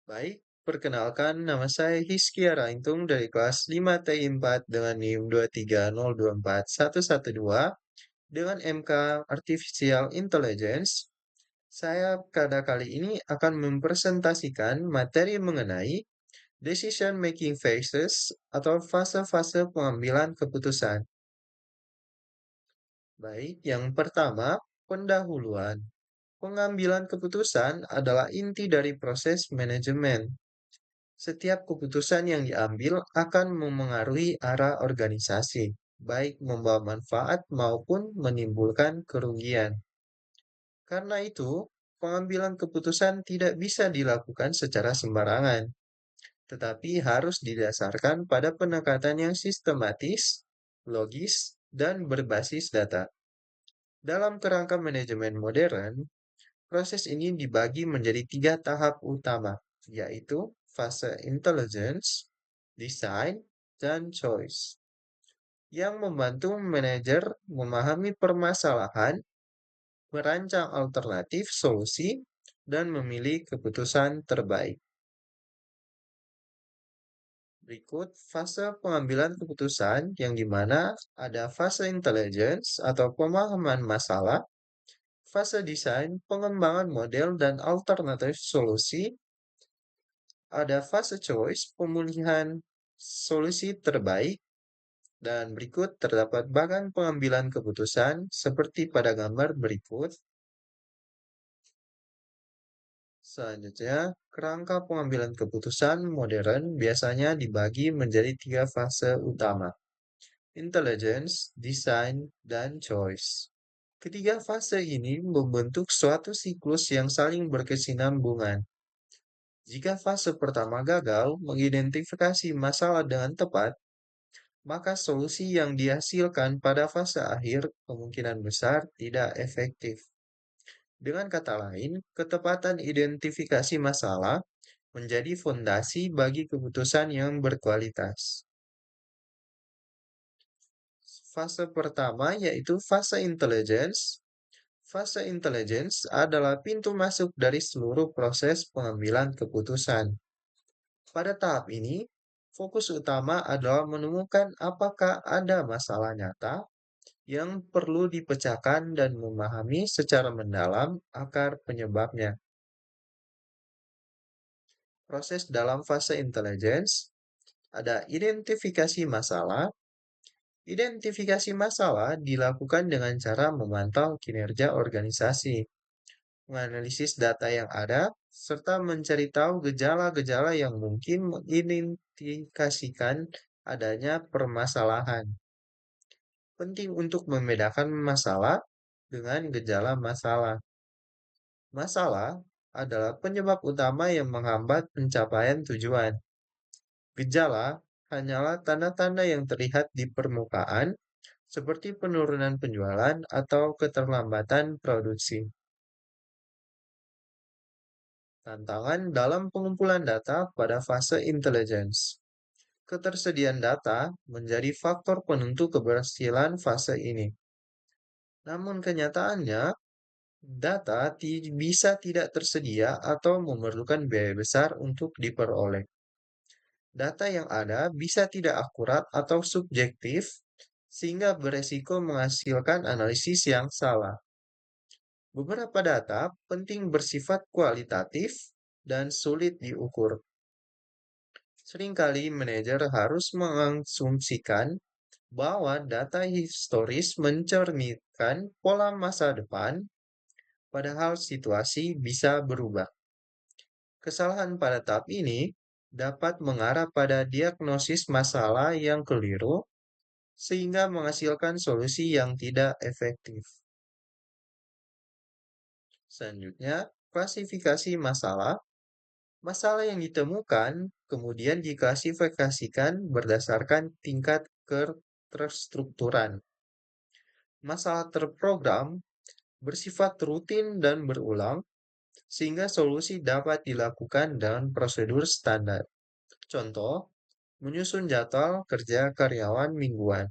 Baik, perkenalkan nama saya Hiskia Raintung dari kelas 5 TI 4 dengan NIM 230241112 dengan MK Artificial Intelligence. Saya pada kali ini akan mempresentasikan materi mengenai decision making phases atau fase-fase pengambilan keputusan. Baik, yang pertama, pendahuluan. Pengambilan keputusan adalah inti dari proses manajemen. Setiap keputusan yang diambil akan memengaruhi arah organisasi, baik membawa manfaat maupun menimbulkan kerugian. Karena itu, pengambilan keputusan tidak bisa dilakukan secara sembarangan, tetapi harus didasarkan pada pendekatan yang sistematis, logis, dan berbasis data. Dalam kerangka manajemen modern, proses ini dibagi menjadi tiga tahap utama, yaitu fase intelligence, design, dan choice, yang membantu manajer memahami permasalahan, merancang alternatif solusi, dan memilih keputusan terbaik. Berikut fase pengambilan keputusan yang dimana ada fase intelligence atau pemahaman masalah, fase desain, pengembangan model dan alternatif solusi, ada fase choice, pemulihan solusi terbaik, dan berikut terdapat bagan pengambilan keputusan seperti pada gambar berikut. Selanjutnya, kerangka pengambilan keputusan modern biasanya dibagi menjadi tiga fase utama, intelligence, design, dan choice. Ketiga fase ini membentuk suatu siklus yang saling berkesinambungan. Jika fase pertama gagal mengidentifikasi masalah dengan tepat, maka solusi yang dihasilkan pada fase akhir kemungkinan besar tidak efektif. Dengan kata lain, ketepatan identifikasi masalah menjadi fondasi bagi keputusan yang berkualitas. Fase pertama yaitu fase intelligence. Fase intelligence adalah pintu masuk dari seluruh proses pengambilan keputusan. Pada tahap ini, fokus utama adalah menemukan apakah ada masalah nyata yang perlu dipecahkan dan memahami secara mendalam akar penyebabnya. Proses dalam fase intelligence ada identifikasi masalah. Identifikasi masalah dilakukan dengan cara memantau kinerja organisasi, menganalisis data yang ada, serta mencari tahu gejala-gejala yang mungkin mengindikasikan adanya permasalahan. Penting untuk membedakan masalah dengan gejala masalah. Masalah adalah penyebab utama yang menghambat pencapaian tujuan. Gejala hanyalah tanda-tanda yang terlihat di permukaan, seperti penurunan penjualan atau keterlambatan produksi. Tantangan dalam pengumpulan data pada fase intelligence. Ketersediaan data menjadi faktor penentu keberhasilan fase ini. Namun kenyataannya, data bisa tidak tersedia atau memerlukan biaya besar untuk diperoleh. Data yang ada bisa tidak akurat atau subjektif, sehingga beresiko menghasilkan analisis yang salah. Beberapa data penting bersifat kualitatif dan sulit diukur. Seringkali manajer harus mengasumsikan bahwa data historis mencerminkan pola masa depan, padahal situasi bisa berubah. Kesalahan pada tahap ini dapat mengarah pada diagnosis masalah yang keliru, sehingga menghasilkan solusi yang tidak efektif. Selanjutnya, klasifikasi masalah. Masalah yang ditemukan kemudian diklasifikasikan berdasarkan tingkat terstrukturan. Masalah terprogram bersifat rutin dan berulang, sehingga solusi dapat dilakukan dengan prosedur standar. Contoh, menyusun jadwal kerja karyawan mingguan.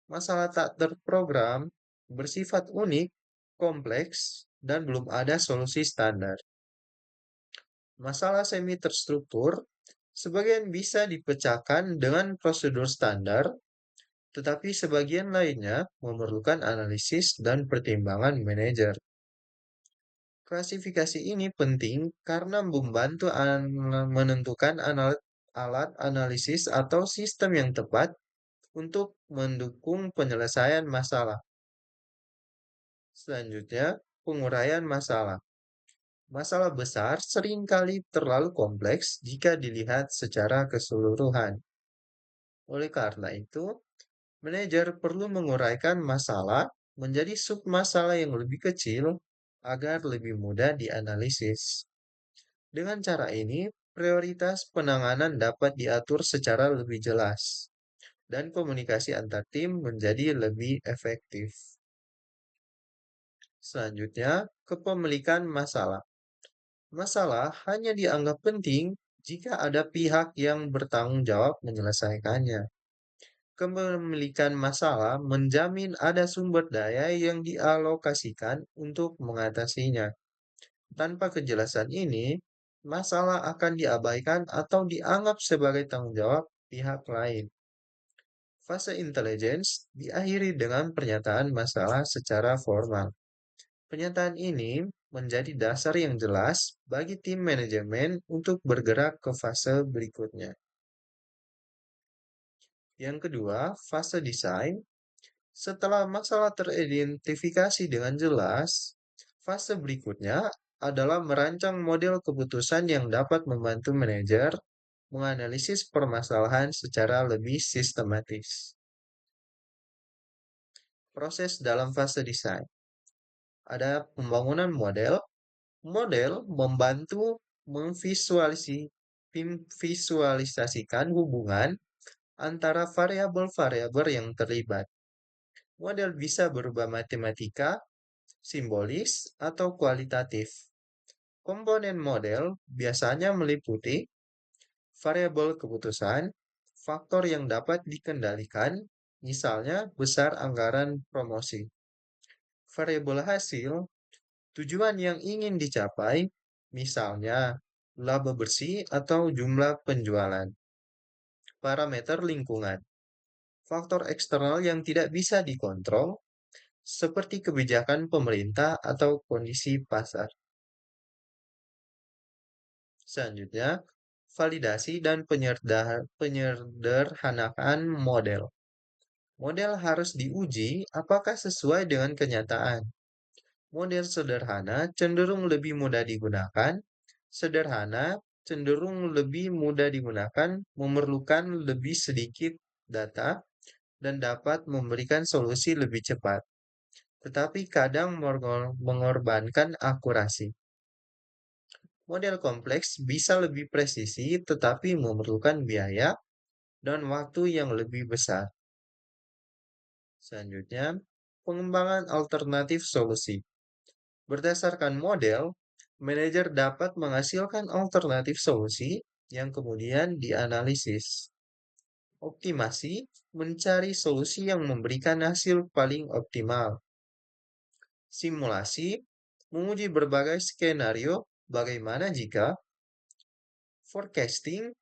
Masalah tak terprogram bersifat unik, kompleks, dan belum ada solusi standar. Masalah semi terstruktur sebagian bisa dipecahkan dengan prosedur standar, tetapi sebagian lainnya memerlukan analisis dan pertimbangan manajer. Klasifikasi ini penting karena membantu menentukan alat analisis atau sistem yang tepat untuk mendukung penyelesaian masalah. Selanjutnya, penguraian masalah. Masalah besar seringkali terlalu kompleks jika dilihat secara keseluruhan. Oleh karena itu, manajer perlu menguraikan masalah menjadi submasalah yang lebih kecil agar lebih mudah dianalisis. Dengan cara ini, prioritas penanganan dapat diatur secara lebih jelas dan komunikasi antar tim menjadi lebih efektif. Selanjutnya, kepemilikan masalah. Masalah hanya dianggap penting jika ada pihak yang bertanggung jawab menyelesaikannya. Kepemilikan masalah menjamin ada sumber daya yang dialokasikan untuk mengatasinya. Tanpa kejelasan ini, masalah akan diabaikan atau dianggap sebagai tanggung jawab pihak lain. Fase intelligence diakhiri dengan pernyataan masalah secara formal. Pernyataan ini menjadi dasar yang jelas bagi tim manajemen untuk bergerak ke fase berikutnya. Yang kedua, fase desain. Setelah masalah teridentifikasi dengan jelas, fase berikutnya adalah merancang model keputusan yang dapat membantu manajer menganalisis permasalahan secara lebih sistematis. Proses dalam fase desain. Ada pembangunan model. Model membantu memvisualisasikan hubungan antara variabel-variabel yang terlibat. Model bisa berubah matematika, simbolis, atau kualitatif. Komponen model biasanya meliputi variabel keputusan, faktor yang dapat dikendalikan, misalnya besar anggaran promosi. Variabel hasil, tujuan yang ingin dicapai, misalnya laba bersih atau jumlah penjualan. Parameter lingkungan, faktor eksternal yang tidak bisa dikontrol, seperti kebijakan pemerintah atau kondisi pasar. Selanjutnya, validasi dan penyederhanaan model. Model harus diuji apakah sesuai dengan kenyataan. Model sederhana cenderung lebih mudah digunakan. Sederhana cenderung lebih mudah digunakan, memerlukan lebih sedikit data, dan dapat memberikan solusi lebih cepat. Tetapi kadang mengorbankan akurasi. Model kompleks bisa lebih presisi tetapi memerlukan biaya dan waktu yang lebih besar. Selanjutnya, pengembangan alternatif solusi. Berdasarkan model, manajer dapat menghasilkan alternatif solusi yang kemudian dianalisis. Optimasi, mencari solusi yang memberikan hasil paling optimal. Simulasi, menguji berbagai skenario bagaimana jika. Forecasting,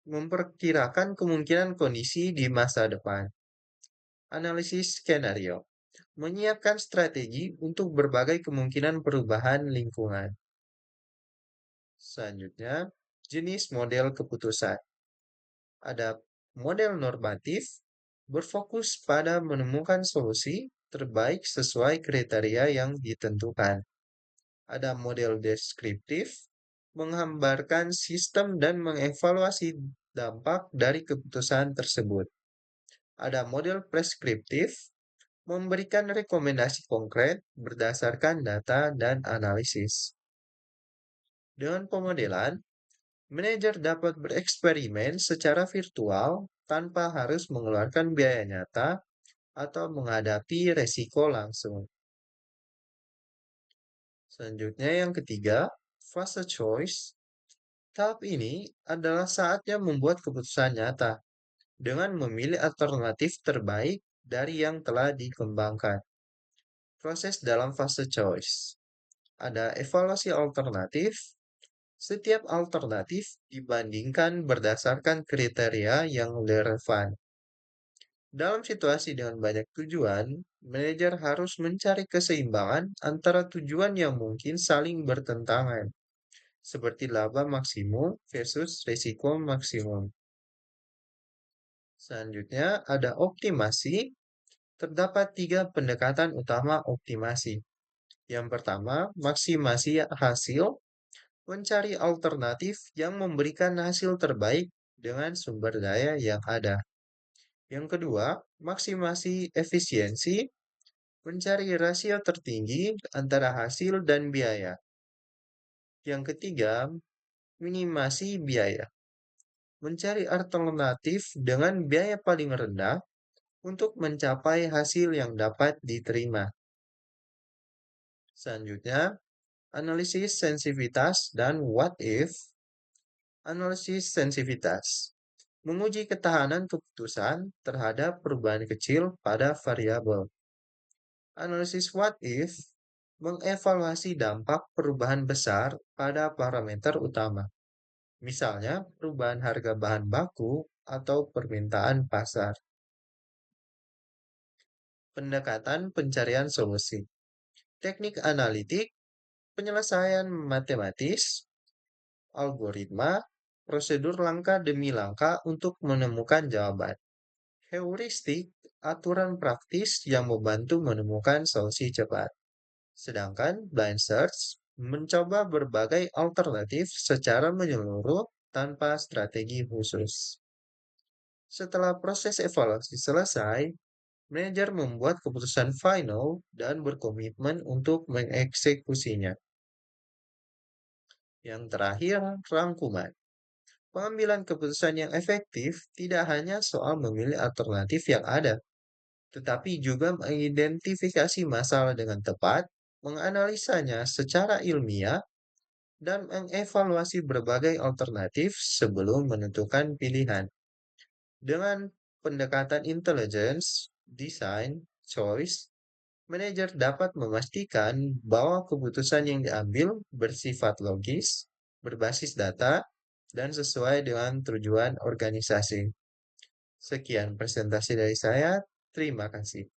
memperkirakan kemungkinan kondisi di masa depan. Analisis skenario, menyiapkan strategi untuk berbagai kemungkinan perubahan lingkungan. Selanjutnya, jenis model keputusan. Ada model normatif, berfokus pada menemukan solusi terbaik sesuai kriteria yang ditentukan. Ada model deskriptif, menggambarkan sistem dan mengevaluasi dampak dari keputusan tersebut. Ada model preskriptif, memberikan rekomendasi konkret berdasarkan data dan analisis. Dengan pemodelan, manajer dapat bereksperimen secara virtual tanpa harus mengeluarkan biaya nyata atau menghadapi resiko langsung. Selanjutnya yang ketiga, fase choice. Tahap ini adalah saatnya membuat keputusan nyata dengan memilih alternatif terbaik dari yang telah dikembangkan. Proses dalam fase choice. Ada evaluasi alternatif, Setiap alternatif dibandingkan berdasarkan kriteria yang relevan. Dalam situasi dengan banyak tujuan, manajer harus mencari keseimbangan antara tujuan yang mungkin saling bertentangan, seperti laba maksimum versus risiko maksimum. Selanjutnya, ada optimasi. Terdapat tiga pendekatan utama optimasi. Yang pertama, maksimasi hasil, mencari alternatif yang memberikan hasil terbaik dengan sumber daya yang ada. Yang kedua, maksimasi efisiensi, mencari rasio tertinggi antara hasil dan biaya. Yang ketiga, minimasi biaya, mencari alternatif dengan biaya paling rendah untuk mencapai hasil yang dapat diterima. Selanjutnya, analisis sensitivitas dan what if. Analisis sensitivitas menguji ketahanan keputusan terhadap perubahan kecil pada variabel. Analisis what if mengevaluasi dampak perubahan besar pada parameter utama, misalnya perubahan harga bahan baku atau permintaan pasar. Pendekatan pencarian solusi. Teknik analitik, penyelesaian matematis, algoritma, prosedur langkah demi langkah untuk menemukan jawaban. Heuristik, aturan praktis yang membantu menemukan solusi cepat. Sedangkan blind search mencoba berbagai alternatif secara menyeluruh tanpa strategi khusus. Setelah proses evaluasi selesai, manajer membuat keputusan final dan berkomitmen untuk mengeksekusinya. Yang terakhir, rangkuman. Pengambilan keputusan yang efektif tidak hanya soal memilih alternatif yang ada, tetapi juga mengidentifikasi masalah dengan tepat, menganalisanya secara ilmiah, dan mengevaluasi berbagai alternatif sebelum menentukan pilihan. Dengan pendekatan intelligence, design, choice, manajer dapat memastikan bahwa keputusan yang diambil bersifat logis, berbasis data, dan sesuai dengan tujuan organisasi. Sekian presentasi dari saya. Terima kasih.